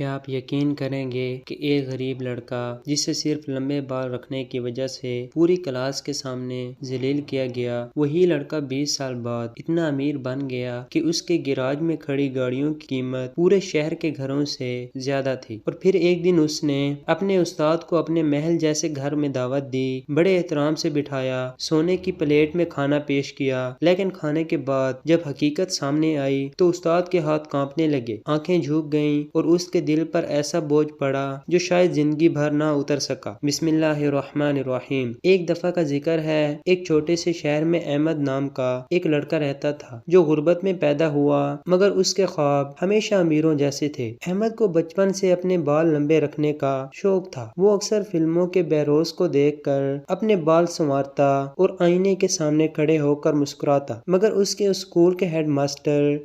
کیا آپ یقین کریں گے کہ ایک غریب لڑکا جسے صرف لمبے بال رکھنے کی وجہ سے پوری کلاس کے سامنے ذلیل کیا گیا، وہی لڑکا 20 سال بعد اتنا امیر بن گیا کہ اس کے گیراج میں کھڑی گاڑیوں کی قیمت پورے شہر کے گھروں سے زیادہ تھی۔ اور پھر ایک دن اس نے اپنے استاد کو اپنے محل جیسے گھر میں دعوت دی، بڑے احترام سے بٹھایا، سونے کی پلیٹ میں کھانا پیش کیا، لیکن کھانے کے بعد جب حقیقت سامنے آئی تو استاد کے ہاتھ کانپنے لگے، آنکھیں جھک گئیں اور اس کے دل پر ایسا بوجھ پڑا جو شاید زندگی بھر نہ اتر سکا۔ بسم اللہ الرحمن الرحیم۔ ایک دفعہ کا ذکر ہے، ایک چھوٹے سے شہر میں احمد نام کا ایک لڑکا رہتا تھا جو غربت میں پیدا ہوا، مگر اس کے خواب ہمیشہ امیروں جیسے تھے۔ احمد کو بچپن سے اپنے بال لمبے رکھنے کا شوق تھا۔ وہ اکثر فلموں کے بیروز کو دیکھ کر اپنے بال سنوارتا اور آئینے کے سامنے کھڑے ہو کر مسکراتا، مگر اس کے اسکول کے ہیڈ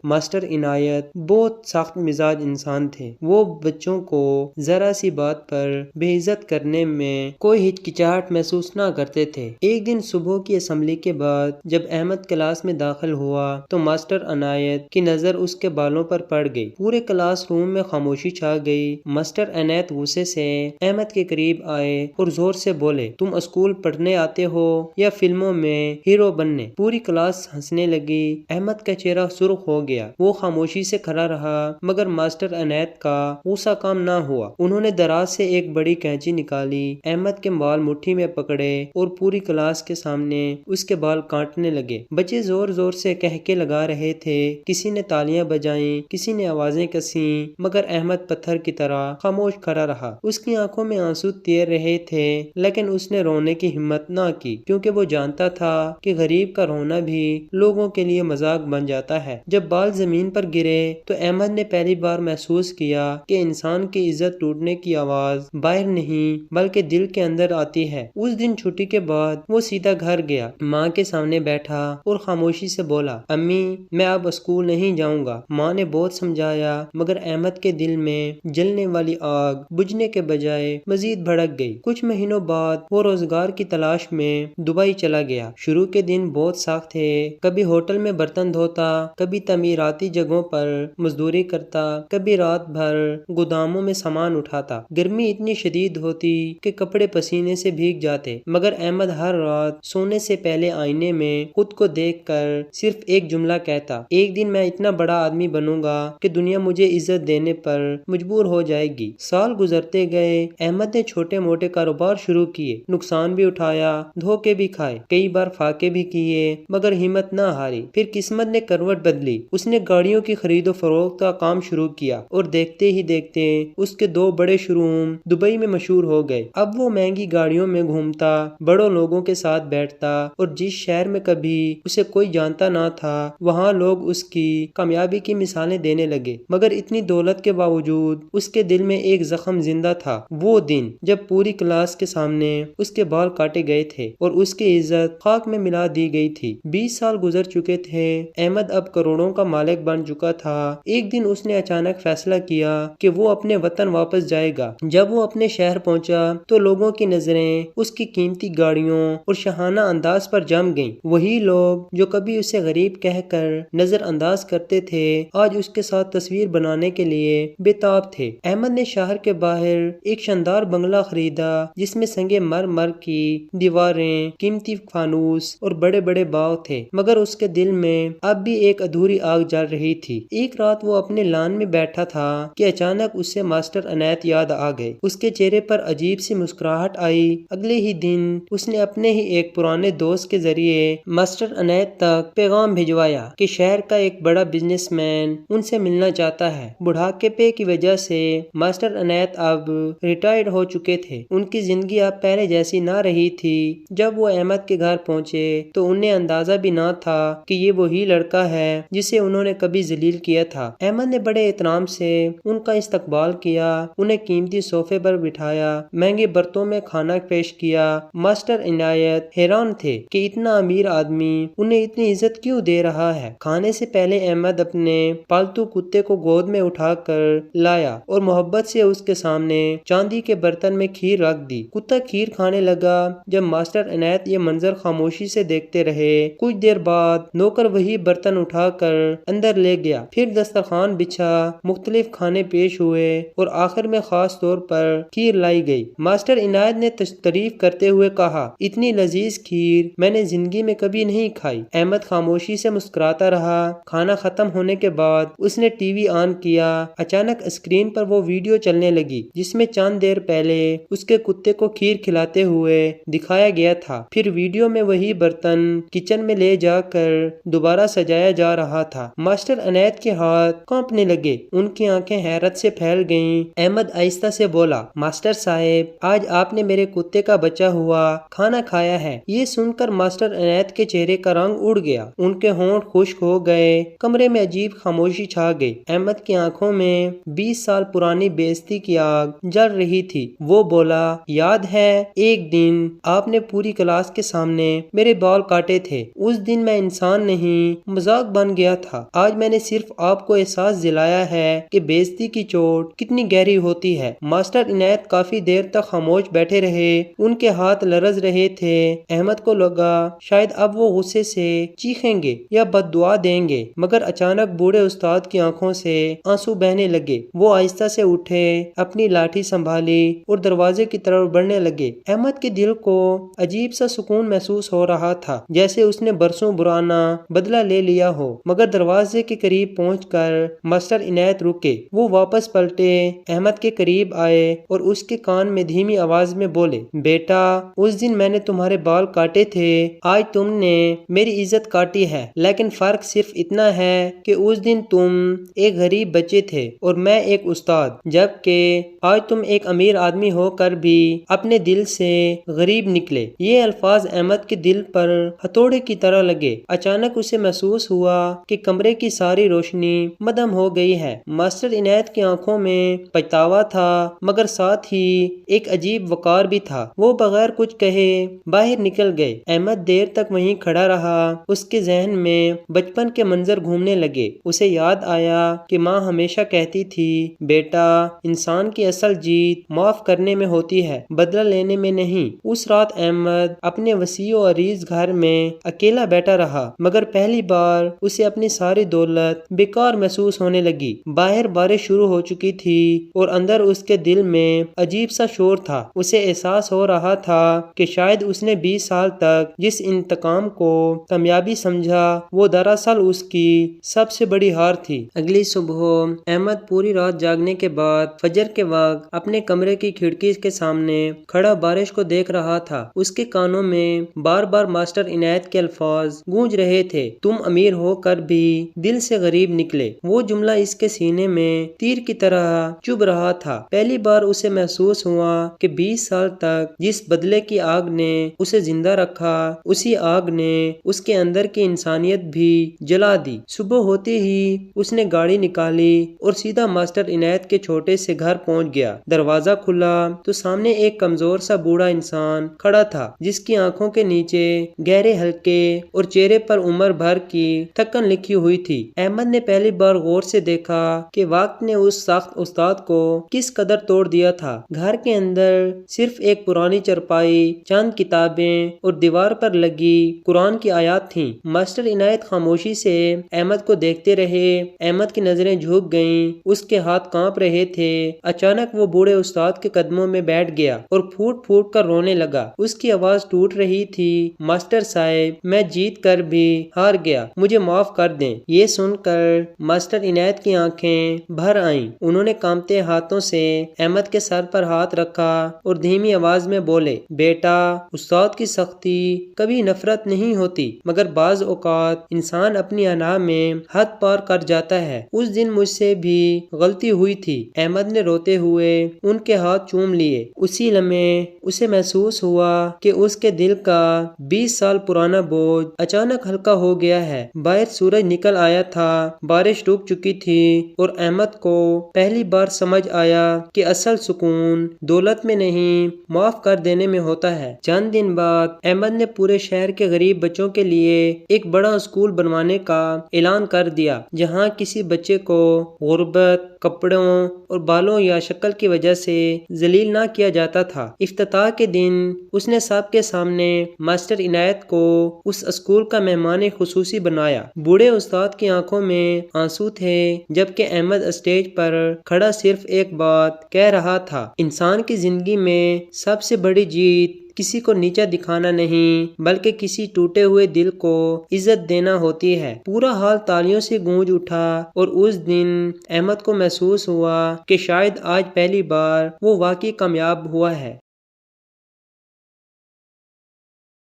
ماسٹر عنایت بہت سخت مزاج انسان تھے۔ وہ بچوں کو ذرا سی بات پر بے عزت کرنے میں کوئی ہچکچاہٹ محسوس نہ کرتے تھے۔ ایک دن صبح کی اسمبلی کے بعد جب احمد کلاس میں داخل ہوا تو ماسٹر عنایت کی نظر اس کے بالوں پر پڑ گئی۔ پورے کلاس روم میں خاموشی چھا گئی۔ ماسٹر عنایت غصے سے احمد کے قریب آئے اور زور سے بولے، تم اسکول پڑھنے آتے ہو یا فلموں میں ہیرو بننے؟ پوری کلاس ہنسنے لگی۔ احمد کا چہرہ سرخ ہو گیا۔ وہ خاموشی سے کھڑا رہا، مگر ماسٹر عنایت کا غصہ کم نہ ہوا۔ انہوں نے دراز سے ایک بڑی کینچی نکالی، احمد کے بال مٹھی میں پکڑے اور پوری کلاس کے سامنے اس کے بال کاٹنے لگے۔ بچے زور زور سے کہکے لگا رہے تھے، کسی نے تالیاں بجائیں، کسی نے آوازیں کسیں، مگر احمد پتھر کی طرح خاموش کھڑا رہا۔ اس کی آنکھوں میں آنسو تیر رہے تھے، لیکن اس نے رونے کی ہمت نہ کی، کیونکہ وہ جانتا تھا کہ غریب کا رونا بھی لوگوں کے لیے مذاق بن جاتا ہے۔ جب بال زمین پر گرے تو احمد نے پہلی بار محسوس کیا کہ انسان کی عزت ٹوٹنے کی آواز باہر نہیں بلکہ دل کے اندر آتی ہے۔ اس دن چھٹی کے بعد وہ سیدھا گھر گیا، ماں کے سامنے بیٹھا اور خاموشی سے بولا، امی میں اب اسکول نہیں جاؤں گا۔ ماں نے بہت سمجھایا، مگر احمد کے دل میں جلنے والی آگ بجھنے کے بجائے مزید بھڑک گئی۔ کچھ مہینوں بعد وہ روزگار کی تلاش میں دبئی چلا گیا۔ شروع کے دن بہت سخت تھے، کبھی ہوٹل میں برتن دھوتا، کبھی تعمیراتی جگہوں پر مزدوری کرتا، کبھی رات بھر گوداموں میں سامان اٹھاتا۔ گرمی اتنی شدید ہوتی کہ کپڑے پسینے سے بھیگ جاتے، مگر احمد ہر رات سونے سے پہلے آئینے میں خود کو دیکھ کر صرف ایک جملہ کہتا، ایک دن میں اتنا بڑا آدمی بنوں گا کہ دنیا مجھے عزت دینے پر مجبور ہو جائے گی۔ سال گزرتے گئے، احمد نے چھوٹے موٹے کاروبار شروع کیے، نقصان بھی اٹھایا، دھوکے بھی کھائے، کئی بار فاقے بھی کیے، مگر ہمت نہ ہاری۔ پھر قسمت نے کروٹ بدلی، اس نے گاڑیوں کی خرید و فروخت کا کام شروع کیا اور دیکھتے ہی دیکھتے اس کے 2 بڑے شو روم دبئی میں مشہور ہو گئے۔ اب وہ مہنگی گاڑیوں میں گھومتا، بڑوں لوگوں کے ساتھ بیٹھتا اور جس شہر میں کبھی اسے کوئی جانتا نہ تھا، وہاں لوگ اس کی کامیابی کی مثالیں دینے لگے۔ مگر اتنی دولت کے باوجود اس کے دل میں ایک زخم زندہ تھا، وہ دن جب پوری کلاس کے سامنے اس کے بال کاٹے گئے تھے اور اس کی عزت خاک میں ملا دی گئی تھی۔ 20 سال گزر چکے تھے، احمد اب کروڑوں کا مالک بن چکا تھا۔ ایک دن اس نے اچانک فیصلہ کیا کہ وہ اپنے وطن واپس جائے گا۔ جب وہ اپنے شہر پہنچا تو لوگوں کی نظریں اس کی قیمتی گاڑیوں اور شاہانہ انداز پر جم گئیں۔ وہی لوگ جو کبھی اسے غریب کہہ کر نظر انداز کرتے تھے، آج اس کے ساتھ تصویر بنانے کے لیے بے تاب تھے۔ احمد نے شہر کے باہر ایک شاندار بنگلہ خریدا جس میں سنگ مرمر کی دیواریں، قیمتی فانوس اور بڑے بڑے باغ تھے، مگر اس کے دل میں اب بھی ایک ادھوری آگ جل رہی تھی۔ ایک رات وہ اپنے لان میں بیٹھا تھا کہ اچانک اسے ماسٹر عنایت یاد آ گئے۔ اس کے چہرے پر عجیب سی مسکراہٹ آئی۔ اگلے ہی دن اس نے اپنے ہی ایک پرانے دوست کے ذریعے ماسٹر عنایت تک پیغام بھجوایا کہ شہر کا ایک بڑا بزنس مین ان سے ملنا چاہتا ہے۔ بڑھاپے کی وجہ سے ماسٹر عنایت اب ریٹائرڈ ہو چکے تھے، ان کی زندگی اب پہلے جیسی نہ رہی تھی۔ جب وہ احمد کے گھر پہنچے تو انہیں اندازہ بھی نہ تھا کہ یہ وہی لڑکا ہے جسے انہوں نے کبھی ذلیل کیا تھا۔ احمد نے بڑے احترام سے ان کا استقبال کیا، انہیں قیمتی صوفے پر بٹھایا، مہنگے برتنوں میں کھانا پیش کیا۔ ماسٹر عنایت حیران تھے کہ اتنا امیر آدمی انہیں اتنی عزت کیوں دے رہا ہے۔ کھانے سے پہلے احمد اپنے پالتو کتے کو گود میں اٹھا کر لایا اور محبت سے اس کے سامنے چاندی کے برتن میں کھیر رکھ دی۔ کتا کھیر کھانے لگا۔ جب ماسٹر عنایت یہ منظر خاموشی سے دیکھتے رہے، کچھ دیر بعد نوکر وہی برتن اٹھا کر اندر لے گیا، پھر دسترخوان بچھا، مختلف کھانے پیش پیش ہوئے اور آخر میں خاص طور پر کھیر لائی گئی۔ ماسٹر عنایت نے تعریف کرتے ہوئے کہا، اتنی لذیذ کھیر میں نے زندگی میں کبھی نہیں کھائی۔ احمد خاموشی سے مسکراتا رہا۔ کھانا ختم ہونے کے بعد اس نے ٹی وی آن کیا۔ اچانک اسکرین پر وہ ویڈیو چلنے لگی جس میں چند دیر پہلے اس کے کتے کو کھیر کھلاتے ہوئے دکھایا گیا تھا۔ پھر ویڈیو میں وہی برتن کچن میں لے جا کر دوبارہ سجایا جا رہا تھا۔ ماسٹر عنایت کے ہاتھ کانپنے لگے، ان کی آنکھیں حیرت سے پھیل گئیں۔ احمد آہستہ سے بولا، ماسٹر صاحب، آج آپ نے میرے کتے کا بچا ہوا کھانا کھایا ہے۔ یہ سن کر ماسٹر عنایت کے چہرے کا رنگ اڑ گیا، ان کے ہونٹ خشک ہو گئے، کمرے میں عجیب خاموشی چھا گئی۔ احمد کی آنکھوں میں 20 سال پرانی بے عزتی کی آگ جل رہی تھی۔ وہ بولا، یاد ہے ایک دن آپ نے پوری کلاس کے سامنے میرے بال کاٹے تھے؟ اس دن میں انسان نہیں مذاق بن گیا تھا۔ آج میں نے صرف آپ کو احساس دلایا ہے کہ بے عزتی کی چوٹ کتنی گہری ہوتی ہے۔ ماسٹر عنایت کافی دیر تک خاموش بیٹھے رہے، ان کے ہاتھ لرز رہے تھے۔ احمد کو لگا شاید اب وہ غصے سے چیخیں گے یا بد دعا دیں گے، مگر اچانک بوڑھے استاد کی آنکھوں سے آنسو بہنے لگے۔ وہ آہستہ سے اٹھے، اپنی لاٹھی سنبھالی اور دروازے کی طرف بڑھنے لگے۔ احمد کے دل کو عجیب سا سکون محسوس ہو رہا تھا، جیسے اس نے برسوں پرانا بدلہ لے لیا ہو۔ مگر دروازے کے قریب پہنچ کر ماسٹر عنایت رکے۔ وہ واپس پلٹے، احمد کے قریب آئے اور اس کے کان میں دھیمی آواز میں بولے، بیٹا، اس دن میں نے تمہارے بال کاٹے تھے، آج تم نے میری عزت کاٹی ہے، لیکن فرق صرف اتنا ہے کہ اس دن تم ایک غریب بچے تھے اور میں ایک استاد، جبکہ آج تم ایک امیر آدمی ہو کر بھی اپنے دل سے غریب نکلے۔ یہ الفاظ احمد کے دل پر ہتھوڑے کی طرح لگے۔ اچانک اسے محسوس ہوا کہ کمرے کی ساری روشنی مدھم ہو گئی ہے۔ ماسٹر عنایت کی آنکھوں میں پچھتاوا تھا، مگر ساتھ ہی ایک عجیب وقار بھی تھا۔ وہ بغیر کچھ کہے باہر نکل گئے۔ احمد دیر تک وہیں کھڑا رہا، اس کے ذہن میں بچپن کے منظر گھومنے لگے۔ اسے یاد آیا کہ ماں ہمیشہ کہتی تھی، بیٹا، انسان کی اصل جیت معاف کرنے میں ہوتی ہے، بدلہ لینے میں نہیں۔ اس رات احمد اپنے وسیع و عریض گھر میں اکیلا بیٹھا رہا، مگر پہلی بار اسے اپنی ساری دولت بیکار محسوس ہونے لگی۔ باہر بارش شروع ہو چکی تھی اور اندر اس کے دل میں عجیب سا شور تھا۔ اسے احساس ہو رہا تھا کہ شاید اس نے 20 سال تک جس انتقام کو کامیابی سمجھا، وہ دراصل اس کی سب سے بڑی ہار تھی۔ اگلی صبح احمد پوری رات جاگنے کے بعد فجر کے وقت اپنے کمرے کی کھڑکی کے سامنے کھڑا بارش کو دیکھ رہا تھا۔ اس کے کانوں میں بار بار ماسٹر عنایت کے الفاظ گونج رہے تھے، تم امیر ہو کر بھی دل سے غریب نکلے۔ وہ جملہ اس کے سینے میں تیر کی طرح چبھ رہا تھا۔ پہلی بار اسے محسوس ہوا کہ 20 سال تک جس بدلے کی آگ نے اسے زندہ رکھا، اسی آگ نے اس کے اندر کی انسانیت بھی جلا دی۔ صبح ہوتے ہی اس نے گاڑی نکالی اور سیدھا ماسٹر عنایت کے چھوٹے سے گھر پہنچ گیا۔ دروازہ کھلا تو سامنے ایک کمزور سا بوڑھا انسان کھڑا تھا، جس کی آنکھوں کے نیچے گہرے ہلکے اور چہرے پر عمر بھر کی تھکن لکھی ہوئی تھی۔ احمد نے پہلی بار غور سے دیکھا کہ وقت نے اس سخت استاد کو کس قدر توڑ دیا تھا۔ گھر کے اندر صرف ایک پرانی چرپائی، چند کتابیں اور دیوار پر لگی قرآن کی آیات تھیں۔ ماسٹر عنایت خاموشی سے احمد کو دیکھتے رہے۔ احمد کی نظریں جھک گئیں، اس کے ہاتھ کانپ رہے تھے۔ اچانک وہ بوڑھے استاد کے قدموں میں بیٹھ گیا اور پھوٹ پھوٹ کر رونے لگا۔ اس کی آواز ٹوٹ رہی تھی، ماسٹر صاحب، میں جیت کر بھی ہار گیا، مجھے معاف کر دیں۔ یہ سن کر ماسٹر عنایت کی آنکھیں بھر آئیں۔ انہوں نے کانپتے ہاتھوں سے احمد کے سر پر ہاتھ رکھا اور دھیمی آواز میں بولے، بیٹا، استاد کی سختی کبھی نفرت نہیں ہوتی، مگر بعض اوقات انسان اپنی انا میں حد پار کر جاتا ہے۔ اس دن مجھ سے بھی غلطی ہوئی تھی۔ احمد نے روتے ہوئے ان کے ہاتھ چوم لیے۔ اسی لمحے اسے محسوس ہوا کہ اس کے دل کا 20 سال پرانا بوجھ اچانک ہلکا ہو گیا ہے۔ باہر سورج نکل آیا تھا، بارش رک چکی تھی اور احمد کو پہلی بار سمجھ آیا کہ اصل سکون دولت میں نہیں، معاف کر دینے میں ہوتا ہے۔ چند دن بعد احمد نے پورے شہر کے غریب بچوں کے لیے ایک بڑا اسکول بنوانے کا اعلان کر دیا، جہاں کسی بچے کو غربت، کپڑوں اور بالوں یا شکل کی وجہ سے ذلیل نہ کیا جاتا تھا۔ افتتاح کے دن اس نے سب کے سامنے ماسٹر عنایت کو اس اسکول کا مہمان خصوصی بنایا۔ بوڑھے استاد کی آنکھوں میں آنسو تھے جبکہ احمد اسٹیج پر کھڑا صرف ایک بات کہہ رہا تھا، انسان کی زندگی میں سب سے بڑی جیت کسی کو نیچا دکھانا نہیں بلکہ کسی ٹوٹے ہوئے دل کو عزت دینا ہوتی ہے۔ پورا ہال تالیوں سے گونج اٹھا اور اس دن احمد کو محسوس ہوا کہ شاید آج پہلی بار وہ واقعی کامیاب ہوا ہے۔